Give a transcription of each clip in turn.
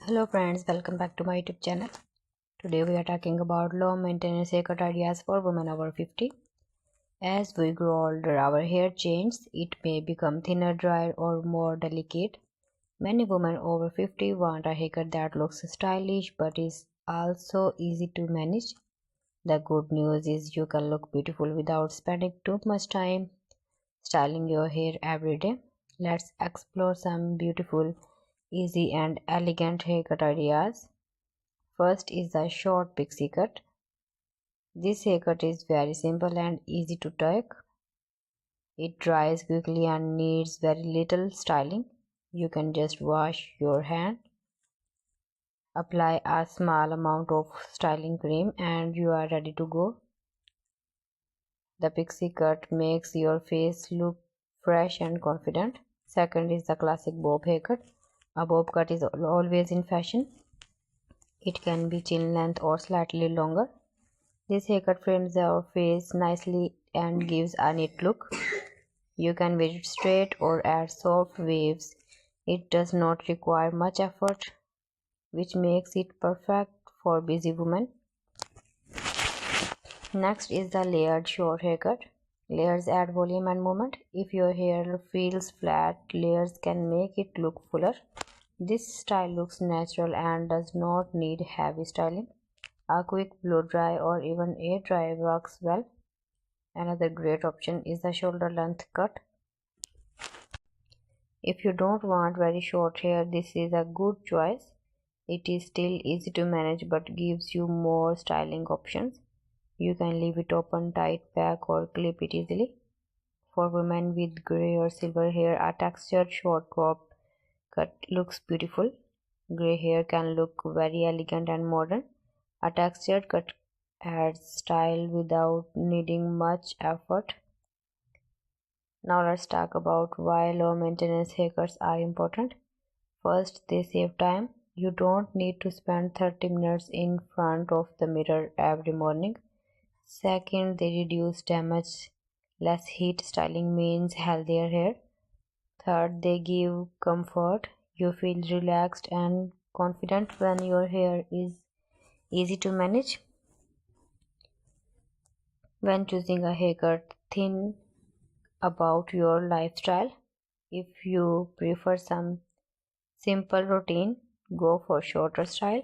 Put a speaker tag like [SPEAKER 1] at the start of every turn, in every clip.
[SPEAKER 1] Hello friends, welcome back to my YouTube channel. Today we are talking about low maintenance haircut ideas for women over 50. As we grow older, our hair changes. It may become thinner, drier or more delicate. Many women over 50 want a haircut that looks stylish but is also easy to manage. The good news is you can look beautiful without spending too much time styling your hair every day. Let's explore some beautiful, easy and elegant haircut ideas. First is the short pixie cut. This haircut is very simple and easy to take. It dries quickly and needs very little styling. You can just wash your hand, apply a small amount of styling cream and you are ready to go. The pixie cut makes your face look fresh and confident. Second is the classic bob haircut. A bob cut is always in fashion. It can be chin length or slightly longer. This haircut frames your face nicely and gives a neat look. You can wear it straight or add soft waves. It does not require much effort, which makes it perfect for busy women. Next is the layered short haircut. Layers add volume and movement. If your hair feels flat, layers can make it look fuller. This style looks natural and does not need heavy styling. A quick blow dry or even air dry works well. Another great option is the shoulder length cut. If you don't want very short hair, this is a good choice. It is still easy to manage but gives you more styling options. You can leave it open, tight back or clip it easily. For women with grey or silver hair, a textured short bob cut looks beautiful. Grey hair can look very elegant and modern. A textured cut adds style without needing much effort. Now let's talk about why low maintenance haircuts are important. First, they save time. You don't need to spend 30 minutes in front of the mirror every morning. Second, they reduce damage. Less heat styling means healthier hair. Third, they give comfort. You feel relaxed and confident when your hair is easy to manage. When choosing a haircut, think about your lifestyle. If you prefer some simple routine, go for shorter style.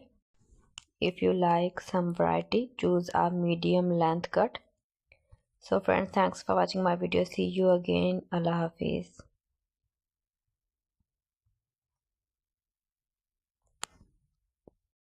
[SPEAKER 1] If you like some variety, choose a medium length cut. So friends, thanks for watching my video. See you again. Allah Hafiz.